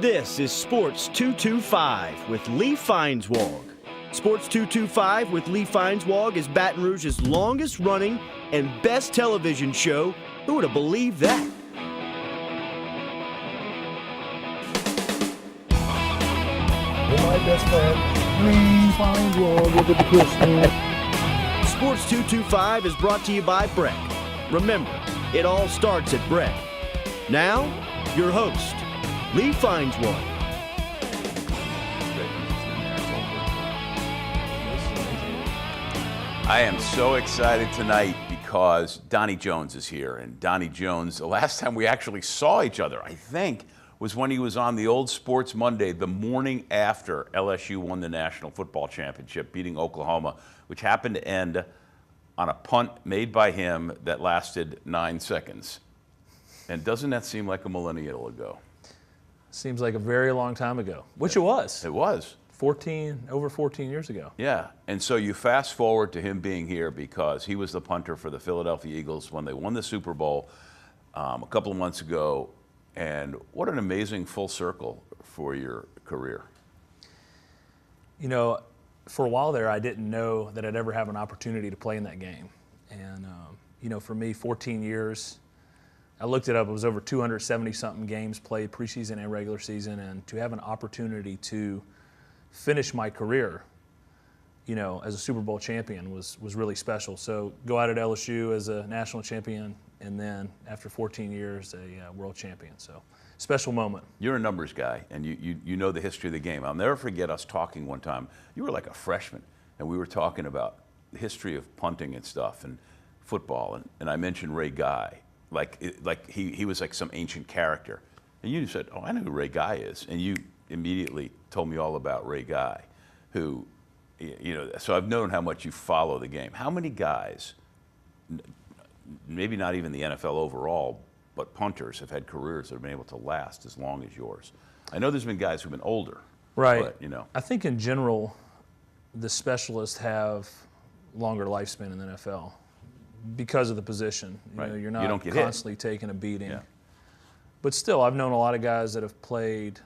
This is Sports 225 with Lee Feinswag. Sports 225 with Lee Feinswag is Baton Rouge's longest running and best television show. Who would have believed that? My best friend, Lee Feinswag, look at the Christmas. Sports 225 is brought to you by Breck. Remember, it all starts at Breck. Now, your host, Lee Feinswag. I am so excited tonight because Donnie Jones is here. And Donnie Jones, the last time we actually saw each other, I think, was when he was on the old Sports Monday the morning after LSU won the National Football Championship, beating Oklahoma, which happened to end on a punt made by him that lasted 9 seconds. And doesn't that seem like a millennial ago? Seems like a very long time ago, which it was. It was. Over 14 years ago. Yeah, and so you fast forward to him being here because he was the punter for the Philadelphia Eagles when they won the Super Bowl a couple of months ago. And what an amazing full circle for your career. You know, for a while there, I didn't know that I'd ever have an opportunity to play in that game. And, you know, for me, 14 years, I looked it up, it was over 270-something games played, preseason and regular season, and to have an opportunity to finish my career, you know, as a Super Bowl champion was really special. So go out at LSU as a national champion, and then after 14 years, a world champion. So special moment. You're a numbers guy, and you know the history of the game. I'll never forget us talking one time. You were like a freshman, and we were talking about the history of punting and stuff and football, and I mentioned Ray Guy. Like he was like some ancient character. And you said, oh, I know who Ray Guy is. And you immediately told me all about Ray Guy, who, you know, so I've known how much you follow the game. How many guys, maybe not even the NFL overall, but punters have had careers that have been able to last as long as yours? I know there's been guys who've been older. Right. But, you know. I think in general, the specialists have longer lifespan in the NFL. Because of the position, you know, you're not constantly taking a beating. Yeah. But still, I've known a lot of guys that have played,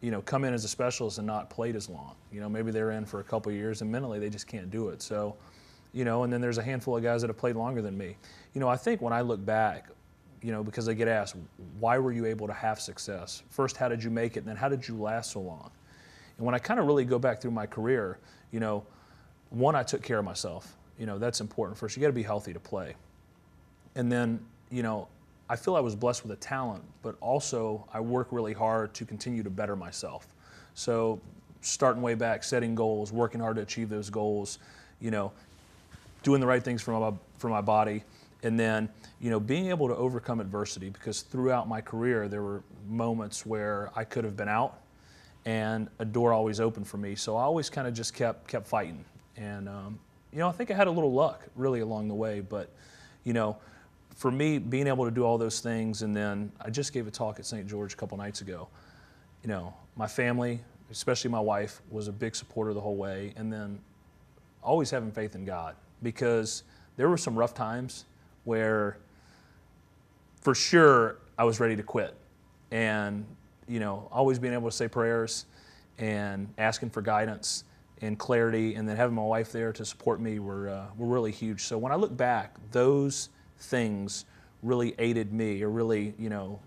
you know, come in as a specialist and not played as long. You know, maybe they're in for a couple of years and mentally they just can't do it. So, you know, and then there's a handful of guys that have played longer than me. You know, I think when I look back, you know, because I get asked, why were you able to have success? First, how did you make it? And then how did you last so long? And when I kind of really go back through my career, you know, one, I took care of myself. You know, that's important. First, you got to be healthy to play. And then, you know, I feel I was blessed with a talent, but also I work really hard to continue to better myself. So starting way back, setting goals, working hard to achieve those goals, you know, doing the right things for my body, and then, you know, being able to overcome adversity, because throughout my career there were moments where I could have been out and a door always opened for me. So I always kind of just kept fighting. And, you know, I think I had a little luck really along the way, but, you know, for me, being able to do all those things, and then I just gave a talk at St. George a couple nights ago. You know, my family, especially my wife, was a big supporter the whole way, and then always having faith in God, because there were some rough times where for sure I was ready to quit. And, you know, always being able to say prayers and asking for guidance and clarity, and then having my wife there to support me were really huge. So when I look back, those things really aided me, or really, you know,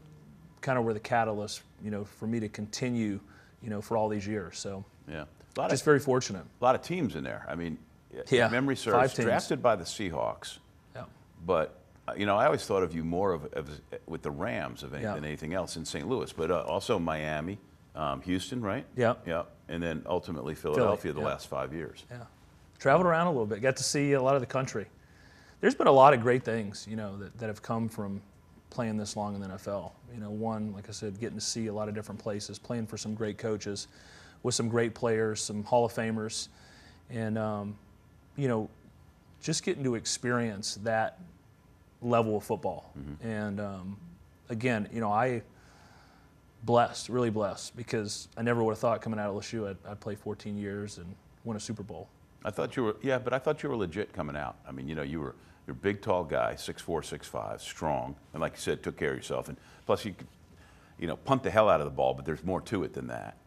kind of were the catalyst, you know, for me to continue, you know, for all these years. So yeah, just very fortunate. A lot of teams in there. I mean, yeah, if memory serves, drafted by the Seahawks. Yeah. But you know, I always thought of you more of with the Rams than anything else in St. Louis, but also Miami, Houston, right? Yeah. Yeah. And then ultimately Philadelphia the last 5 years. Yeah. Traveled around a little bit, got to see a lot of the country. There's been a lot of great things, you know, that have come from playing this long in the NFL. You know, one, like I said, getting to see a lot of different places, playing for some great coaches, with some great players, some Hall of Famers, and, you know, just getting to experience that level of football. Mm-hmm. And, again, you know, really blessed, because I never would have thought coming out of LSU I'd play 14 years and win a Super Bowl. I thought you were legit coming out. I mean, you know, you're a big, tall guy, 6'4", 6'5", strong, and like you said, took care of yourself. And plus, punt the hell out of the ball, but there's more to it than that.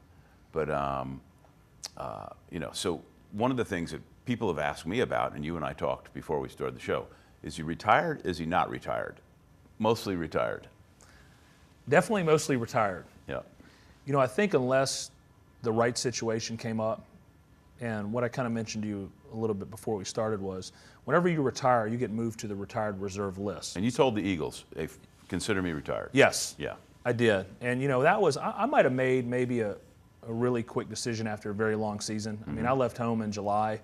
But, so one of the things that people have asked me about, and you and I talked before we started the show, is he retired? Is he not retired? Mostly retired. Definitely mostly retired. Yeah. I think unless the right situation came up, and what I kind of mentioned to you a little bit before we started was, whenever you retire, you get moved to the retired reserve list. And you told the Eagles, hey, consider me retired. Yes. Yeah. I did. And, that was, I might have made maybe a really quick decision after a very long season. I mean, I left home in July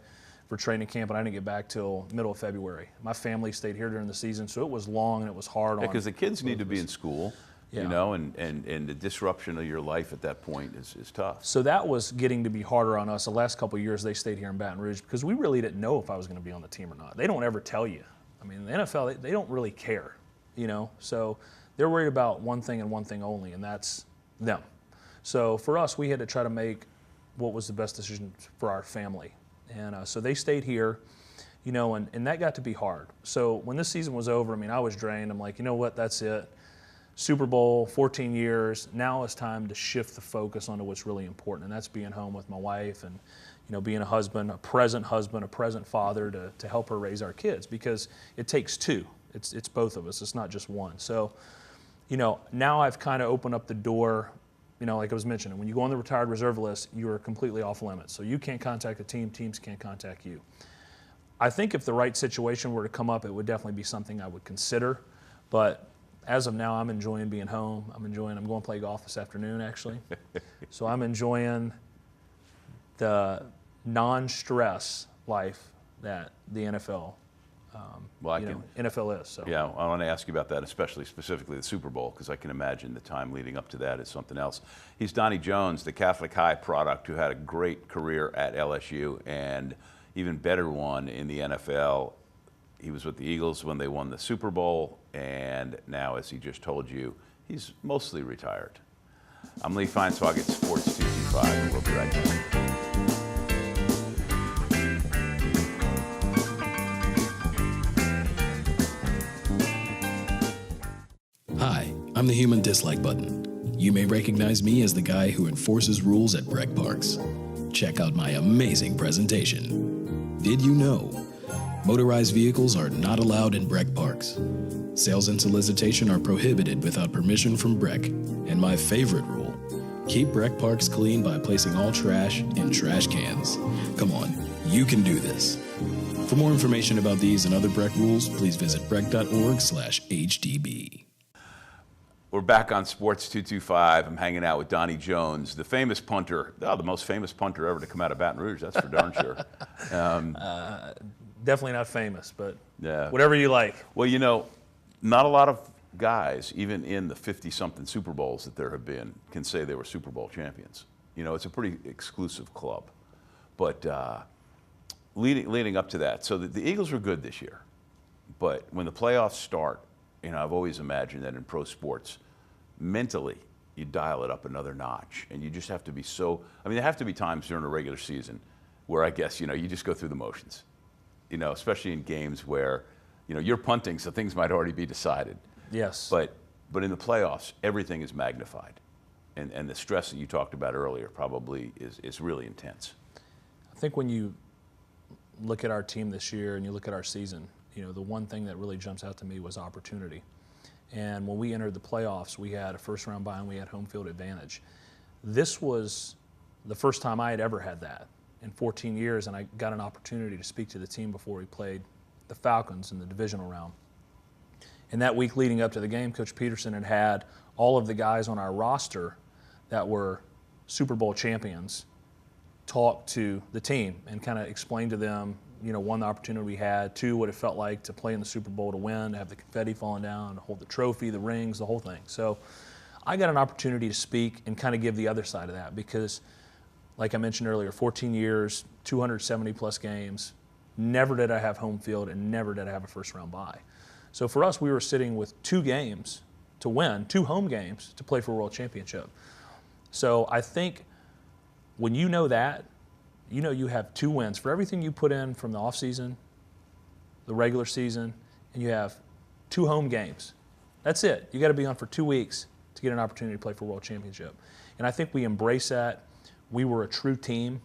for training camp, and I didn't get back till middle of February. My family stayed here during the season, so it was long and it was hard on. Because the kids need to be in school. Yeah. And the disruption of your life at that point is tough. So that was getting to be harder on us. The last couple of years they stayed here in Baton Rouge because we really didn't know if I was going to be on the team or not. They don't ever tell you. I mean, the NFL, they don't really care, So they're worried about one thing and one thing only, and that's them. So for us, we had to try to make what was the best decision for our family. And so they stayed here, and that got to be hard. So when this season was over, I mean, I was drained. I'm like, you know what, that's it. Super Bowl, 14 years. Now it's time to shift the focus onto what's really important, and that's being home with my wife and, being a husband, a present father to help her raise our kids, because it takes two. It's both of us. It's not just one. So, now I've kind of opened up the door, like I was mentioning, when you go on the retired reserve list, you are completely off limits. So you can't contact the team, teams can't contact you. I think if the right situation were to come up, it would definitely be something I would consider, but as of now, I'm enjoying being home. I'm going to play golf this afternoon, actually. So I'm enjoying the non-stress life that the NFL, NFL is. So. Yeah, I want to ask you about that, specifically the Super Bowl, because I can imagine the time leading up to that is something else. He's Donnie Jones, the Catholic High product, who had a great career at LSU and even better one in the NFL. He was with the Eagles when they won the Super Bowl, and now, as he just told you, he's mostly retired. I'm Lee Feinswag at Sports 225, and we'll be right back. Hi, I'm the human dislike button. You may recognize me as the guy who enforces rules at Breck Parks. Check out my amazing presentation. Did you know? Motorized vehicles are not allowed in Breck Parks. Sales and solicitation are prohibited without permission from Breck. And my favorite rule, keep Breck Parks clean by placing all trash in trash cans. Come on, you can do this. For more information about these and other Breck rules, please visit breck.org/HDB. We're back on Sports 225. I'm hanging out with Donnie Jones, the famous punter, the most famous punter ever to come out of Baton Rouge, that's for darn sure. Definitely not famous, but yeah. Whatever you like. Well, not a lot of guys, even in the 50-something Super Bowls that there have been, can say they were Super Bowl champions. It's a pretty exclusive club. But leading up to that, so the Eagles were good this year. But when the playoffs start, I've always imagined that in pro sports, mentally, you dial it up another notch. And you just have to be there have to be times during a regular season where I guess, you just go through the motions. Especially in games where, you're punting, so things might already be decided. Yes. But in the playoffs, everything is magnified. And the stress that you talked about earlier probably is really intense. I think when you look at our team this year and you look at our season, the one thing that really jumps out to me was opportunity. And when we entered the playoffs, we had a first-round bye and we had home field advantage. This was the first time I had ever had that in 14 years, and I got an opportunity to speak to the team before we played the Falcons in the divisional round. And that week leading up to the game, Coach Peterson had all of the guys on our roster that were Super Bowl champions talk to the team and kind of explain to them, one, the opportunity we had, two, what it felt like to play in the Super Bowl, to win, to have the confetti falling down, to hold the trophy, the rings, the whole thing. So I got an opportunity to speak and kind of give the other side of that because, like I mentioned earlier, 14 years, 270-plus games, never did I have home field and never did I have a first-round bye. So for us, we were sitting with 2 games to win, 2 home games to play for a world championship. So I think when you know that, you have 2 wins. For everything you put in from the offseason, the regular season, and you have 2 home games. That's it. You got to be on for 2 weeks to get an opportunity to play for a world championship. And I think we embrace that. We were a true team.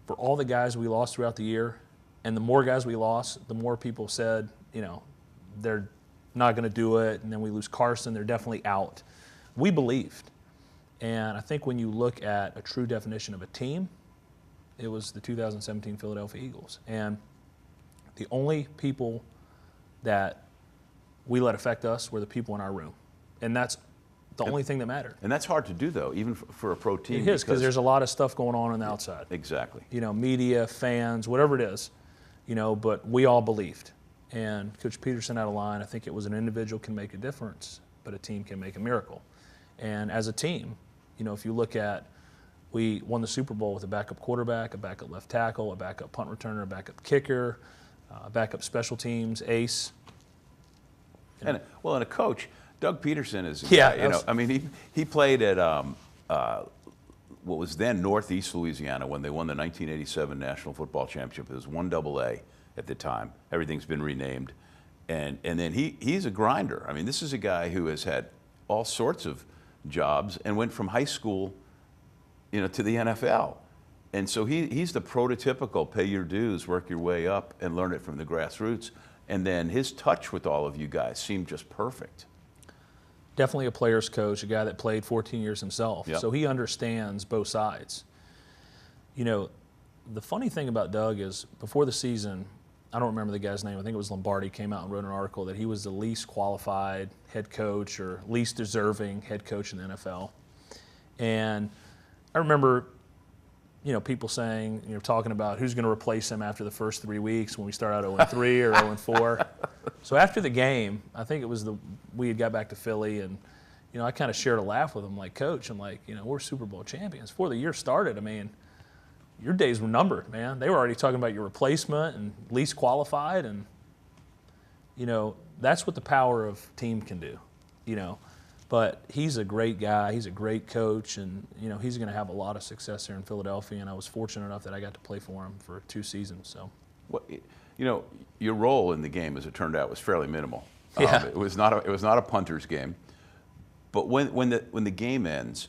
For all the guys we lost throughout the year, and the more guys we lost, the more people said, they're not going to do it, and then we lose Carson, they're definitely out. We believed. And I think when you look at a true definition of a team, it was the 2017 Philadelphia Eagles. And the only people that we let affect us were the people in our room. And that's the only thing that mattered. And that's hard to do, though, even for a pro team. It is, because there's a lot of stuff going on the outside. Exactly. Media, fans, whatever it is, but we all believed. And Coach Peterson had a line, I think it was, an individual can make a difference, but a team can make a miracle. And as a team, if you look at, we won the Super Bowl with a backup quarterback, a backup left tackle, a backup punt returner, a backup kicker, a backup special teams, ace. And a coach, Doug Peterson is a guy, he played at what was then Northeast Louisiana when they won the 1987 National Football Championship. It was 1AA at the time. Everything's been renamed. And then he's a grinder. This is a guy who has had all sorts of jobs and went from high school to the NFL. And so he's the prototypical pay your dues, work your way up, and learn it from the grassroots. And then his touch with all of you guys seemed just perfect. Definitely a player's coach, a guy that played 14 years himself. Yep. So he understands both sides. The funny thing about Doug is before the season, I don't remember the guy's name, I think it was Lombardi, came out and wrote an article that he was the least qualified head coach or least deserving head coach in the NFL. And I remember, people saying, talking about who's going to replace him after the first 3 weeks when we start out 0-3 or 0-4. So after the game, I think it was we had got back to Philly, and I kind of shared a laugh with him, like, Coach, I'm like, we're Super Bowl champions. Before the year started, your days were numbered, man. They were already talking about your replacement and least qualified, and that's what the power of team can do, But he's a great guy. He's a great coach, and he's going to have a lot of success here in Philadelphia. And I was fortunate enough that I got to play for him for 2 seasons. So, your role in the game, as it turned out, was fairly minimal. Yeah. It was not a punter's game. But when the game ends,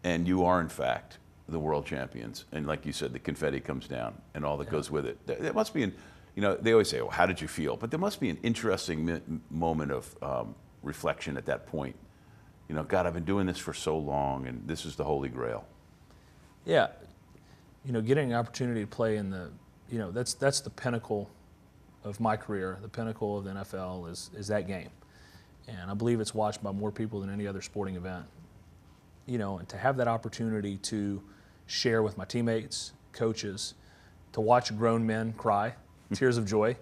and you are in fact the world champions, and like you said, the confetti comes down and all that goes with it, there must be they always say, well, how did you feel? But there must be an interesting moment of reflection at that point. God, I've been doing this for so long, and this is the Holy Grail. Yeah, getting an opportunity to play in that's the pinnacle of my career. The pinnacle of the NFL is that game, and I believe it's watched by more people than any other sporting event. And to have that opportunity to share with my teammates, coaches, to watch grown men cry, tears of joy,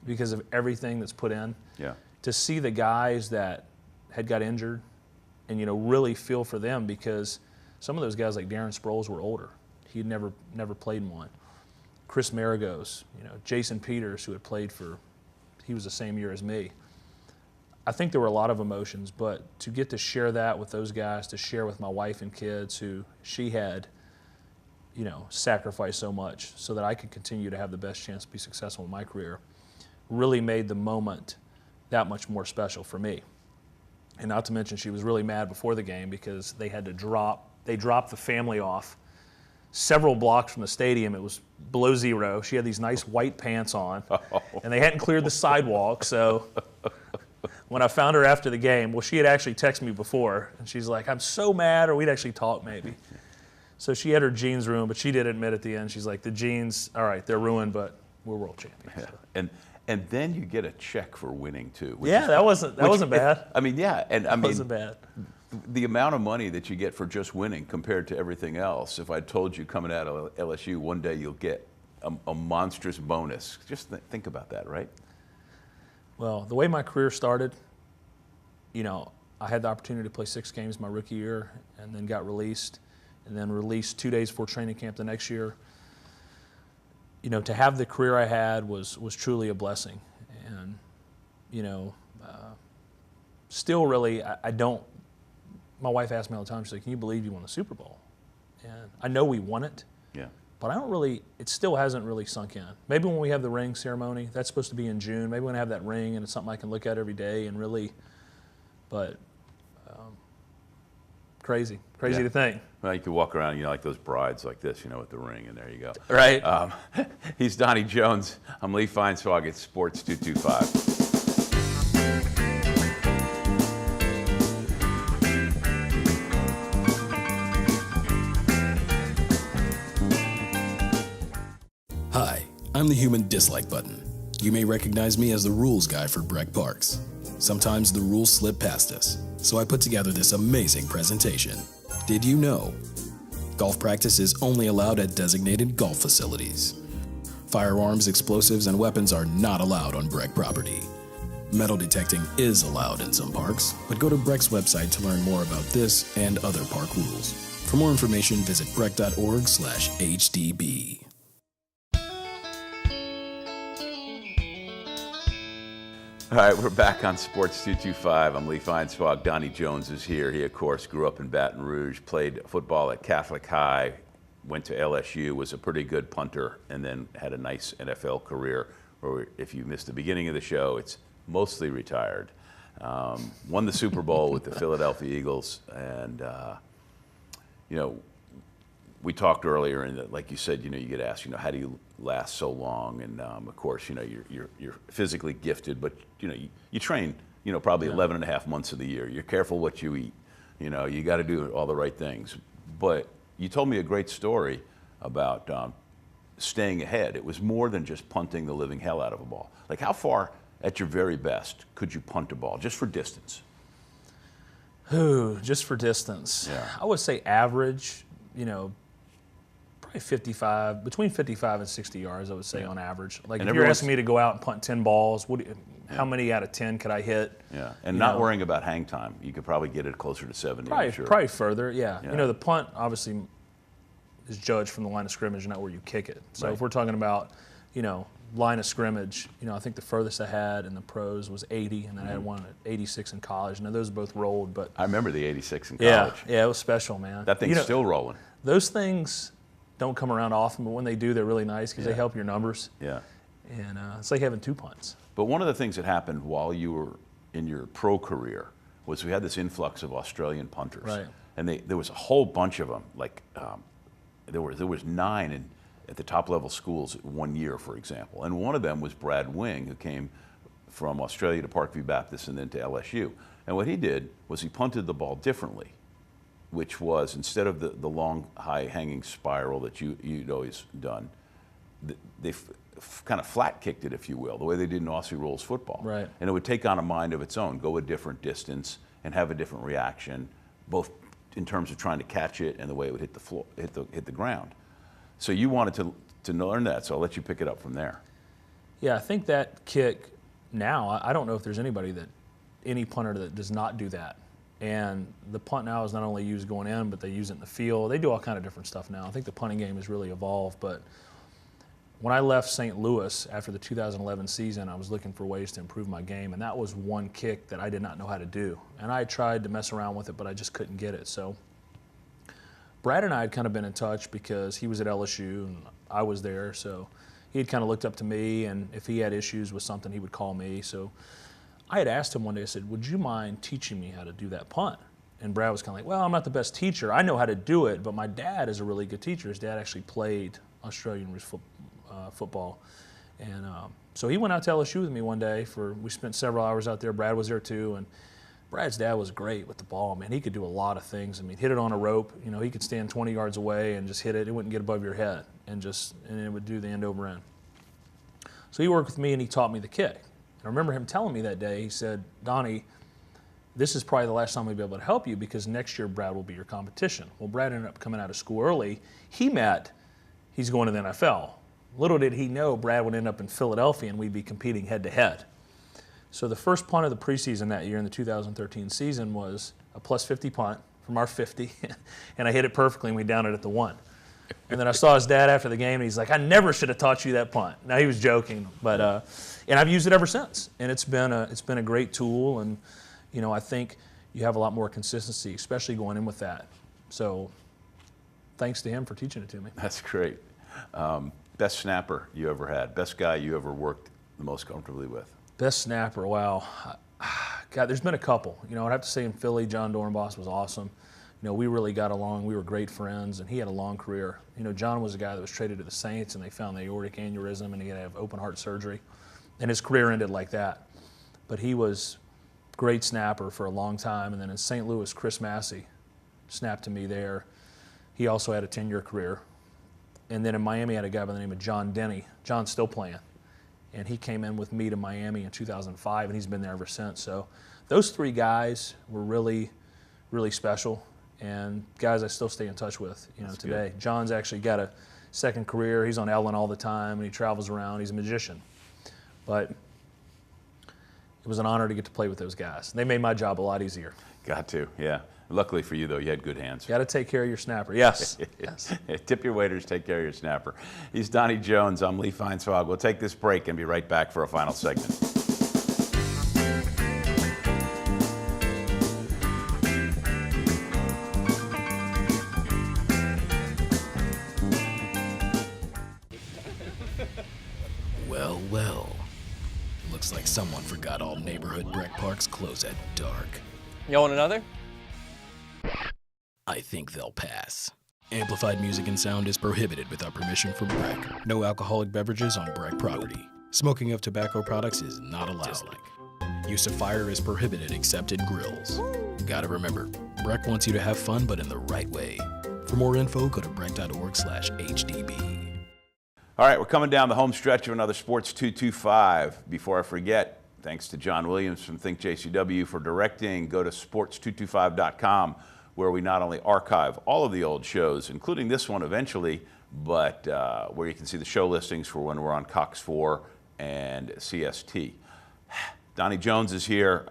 because of everything that's put in. Yeah. To see the guys that had got injured, and really feel for them, because some of those guys like Darren Sproles were older. He'd never played in one. Chris Maragos, Jason Peters, who had played he was the same year as me. I think there were a lot of emotions, but to get to share that with those guys, to share with my wife and kids, who she had, sacrificed so much so that I could continue to have the best chance to be successful in my career, really made the moment that much more special for me. And not to mention, she was really mad before the game because they dropped the family off several blocks from the stadium. It was below zero. She had these nice white pants on, and they hadn't cleared the sidewalk. So when I found her after the game, well, she had actually texted me before, and she's like, I'm so mad, or we'd actually talk maybe. So she had her jeans ruined, but she did admit at the end, she's like, the jeans, all right, they're ruined, but we're world champions. Yeah. And then you get a check for winning too. That wasn't bad. Wasn't bad. The amount of money that you get for just winning compared to everything else. If I told you coming out of LSU one day you'll get a monstrous bonus, just think about that, right? Well, the way my career started, I had the opportunity to play 6 games my rookie year, and then got released, and then released 2 days before training camp the next year. To have the career I had was truly a blessing. And, still really, I don't, my wife asks me all the time, she's like, can you believe you won the Super Bowl? And I know we won it. Yeah. But it still hasn't really sunk in. Maybe when we have the ring ceremony, that's supposed to be in June, maybe when I have that ring and it's something I can look at every day and really, but Crazy to think. Well, you could walk around, like those brides like this, with the ring, and there you go. Right. He's Donnie Jones. I'm Lee Feinswag at Sports 225. Hi, I'm the human dislike button. You may recognize me as the rules guy for Breck Parks. Sometimes the rules slip past us, so I put together this amazing presentation. Did you know? Golf practice is only allowed at designated golf facilities. Firearms, explosives, and weapons are not allowed on Breck property. Metal detecting is allowed in some parks, but go to Breck's website to learn more about this and other park rules. For more information, visit breck.org/HDB. All right, we're back on Sports 225. I'm Lee Feinswag. Donnie Jones is here. He, of course, grew up in Baton Rouge, played football at Catholic High, went to LSU, was a pretty good punter, and then had a nice NFL career where, if you missed the beginning of the show, it's mostly retired. Won the Super Bowl with the Philadelphia Eagles, and, we talked earlier, and like you said, you get asked, how do you last so long? And of course, you're physically gifted, but you train, probably 11 and a half months of the year. You're careful what you eat. You got to do all the right things. But you told me a great story about staying ahead. It was more than just punting the living hell out of a ball. Like, how far, at your very best, could you punt a ball, just for distance? Just for distance. Yeah. I would say average, probably between 55 and 60 yards, I would say, on average. Like, if you're asking me to go out and punt 10 balls, how many out of 10 could I hit? Yeah, and not worrying about hang time. You could probably get it closer to 70, I'm sure. Probably further, yeah. The punt, obviously, is judged from the line of scrimmage, not where you kick it. So if we're talking about, line of scrimmage, I think the furthest I had in the pros was 80, and then I had one at 86 in college. Now, those both rolled, but... I remember the 86 in college. Yeah, it was special, man. That thing's still rolling. Those things don't come around often, but when they do, they're really nice because they help your numbers. Yeah. And it's like having two punts. But one of the things that happened while you were in your pro career was we had this influx of Australian punters. Right. And there was a whole bunch of them. Like, there was 9 at the top level schools 1 year, for example. And one of them was Brad Wing, who came from Australia to Parkview Baptist and then to LSU. And what he did was he punted the ball differently, which was, instead of the long, high-hanging spiral that you'd always done, they kind of flat-kicked it, if you will, the way they did in Aussie rules football. Right. And it would take on a mind of its own, go a different distance, and have a different reaction, both in terms of trying to catch it and the way it would hit the floor, hit the ground. So you wanted to learn that, so I'll let you pick it up from there. Yeah, I think that kick now, I don't know if there's any punter that does not do that. And the punt now is not only used going in, but they use it in the field. They do all kind of different stuff now. I think the punting game has really evolved. But when I left St. Louis after the 2011 season, I was looking for ways to improve my game, and that was one kick that I did not know how to do. And I tried to mess around with it, but I just couldn't get it. So Brad and I had kind of been in touch because he was at LSU and I was there. So he had kind of looked up to me, and if he had issues with something, he would call me. So I had asked him one day, I said, would you mind teaching me how to do that punt? And Brad was kind of like, well, I'm not the best teacher. I know how to do it, but my dad is a really good teacher. His dad actually played Australian football. And so he went out to LSU with me one day. We spent several hours out there. Brad was there too. And Brad's dad was great with the ball, man. He could do a lot of things. I mean, hit it on a rope. He could stand 20 yards away and just hit it. It wouldn't get above your head, and it would do the end over end. So he worked with me and he taught me the kick. I remember him telling me that day, he said, Donnie, this is probably the last time we'll be able to help you because next year Brad will be your competition. Well, Brad ended up coming out of school early. He's going to the NFL. Little did he know Brad would end up in Philadelphia and we'd be competing head to head. So the first punt of the preseason that year in the 2013 season was a plus 50 punt from our 50, and I hit it perfectly and we downed it at the 1. And then I saw his dad after the game, and he's like, I never should have taught you that punt. Now, he was joking, but and I've used it ever since. And it's been a great tool, and I think you have a lot more consistency, especially going in with that. So thanks to him for teaching it to me. That's great. Best snapper you ever had? Best guy you ever worked the most comfortably with? Best snapper, wow. God, there's been a couple. I'd have to say in Philly, John Dornbos was awesome. we really got along. We were great friends, and he had a long career. John was a guy that was traded to the Saints, and they found the aortic aneurysm, and he had to have open heart surgery, and his career ended like that. But he was a great snapper for a long time, and then in St. Louis, Chris Massey snapped to me there. He also had a 10-year career. And then in Miami, I had a guy by the name of John Donnie. John's still playing. And he came in with me to Miami in 2005, and he's been there ever since. So those three guys were really, really special, and guys I still stay in touch with, today. Good. John's actually got a second career. He's on Ellen all the time, and he travels around. He's a magician. But it was an honor to get to play with those guys. They made my job a lot easier. Got to, yeah. Luckily for you, though, you had good hands. Got to take care of your snapper. Yes. Yes. Tip your waiters, take care of your snapper. He's Donnie Jones. I'm Lee Feinswag. We'll take this break and be right back for a final segment. Well, well. Looks like someone forgot all neighborhood Breck Parks close at dark. You want another? I think they'll pass. Amplified music and sound is prohibited without permission from Breck. No alcoholic beverages on Breck property. Smoking of tobacco products is not allowed. Use of fire is prohibited except at grills. Gotta remember, Breck wants you to have fun, but in the right way. For more info, go to breck.org/HDB. All right, we're coming down the home stretch of another Sports 225. Before I forget, thanks to John Williams from Think JCW for directing. Go to sports225.com, where we not only archive all of the old shows, including this one eventually, but where you can see the show listings for when we're on Cox 4 and CST. Donnie Jones is here.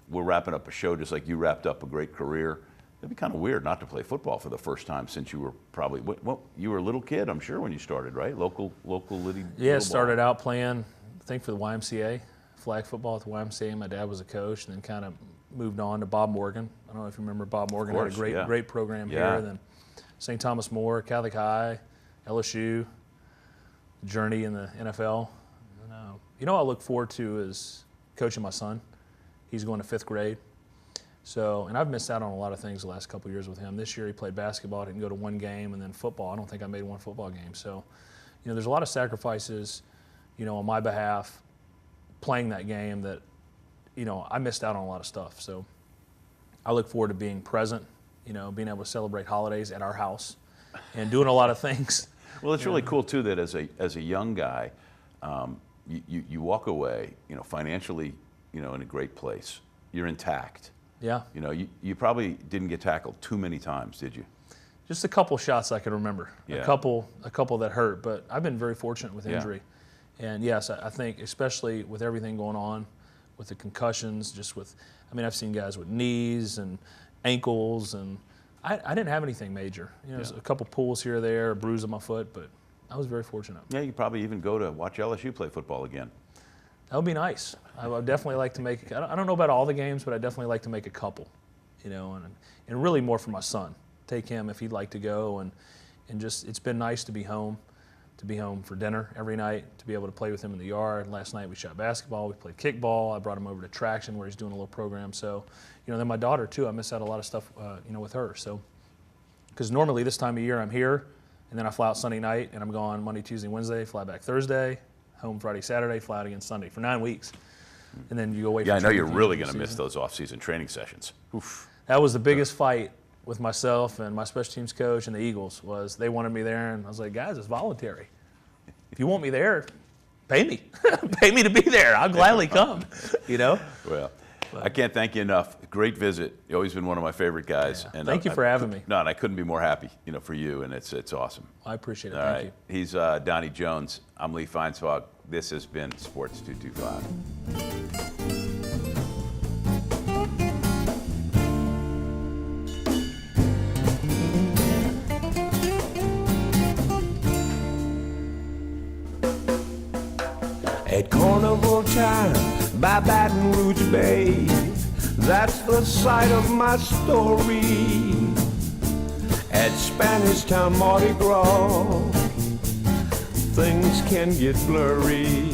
We're wrapping up a show just like you wrapped up a great career. It'd be kind of weird not to play football for the first time since you were probably, well, you were a little kid, I'm sure, when you started, right? Local little Yeah, started out playing, I think, for the YMCA, flag football at the YMCA. My dad was a coach, and then kind of moved on to Bob Morgan. I don't know if you remember Bob Morgan. Of course, had a great program here. Then St. Thomas More, Catholic High, LSU, journey in the NFL. And, I look forward to is coaching my son. He's going to 5th grade. So, and I've missed out on a lot of things the last couple of years with him. This year he played basketball, didn't go to one game, and then football. I don't think I made one football game. So, there's a lot of sacrifices, on my behalf, playing that game that, I missed out on a lot of stuff. So I look forward to being present, being able to celebrate holidays at our house and doing a lot of things. Well, it's really cool, too, that as a young guy, you walk away, financially, in a great place. You're intact. Yeah. You probably didn't get tackled too many times, did you? Just a couple shots I can remember. Yeah. A couple that hurt, but I've been very fortunate with injury. Yeah. And yes, I think especially with everything going on, with the concussions, I've seen guys with knees and ankles, and I didn't have anything major. A couple pulls here or there, a bruise on my foot, but I was very fortunate. Yeah, you probably even go to watch LSU play football again. That would be nice. I would definitely like to make, I don't know about all the games, but I definitely like to make a couple, and really more for my son. Take him if he'd like to go, and just, it's been nice to be home for dinner every night, to be able to play with him in the yard. Last night we shot basketball, we played kickball. I brought him over to Traction where he's doing a little program. So, then my daughter too, I miss out a lot of stuff, with her. So, because normally this time of year I'm here, and then I fly out Sunday night, and I'm gone Monday, Tuesday, Wednesday, fly back Thursday, home Friday, Saturday, fly out again Sunday for 9 weeks. And then you go away. Yeah, I know you're really going to miss those off-season training sessions. Oof. That was the biggest fight with myself and my special teams coach and the Eagles. Was they wanted me there, and I was like, guys, it's voluntary. If you want me there, pay me. Pay me to be there. I'll gladly come. Well, I can't thank you enough. Great visit. You've always been one of my favorite guys. Yeah. And thank you for having me. No, and I couldn't be more happy, for you, and it's awesome. I appreciate it. All thank right. you. He's Donnie Jones. I'm Lee Feinswag. This has been Sports 225. At carnival time by Baton Rouge Bay, that's the site of my story. At Spanish Town Mardi Gras, things can get blurry.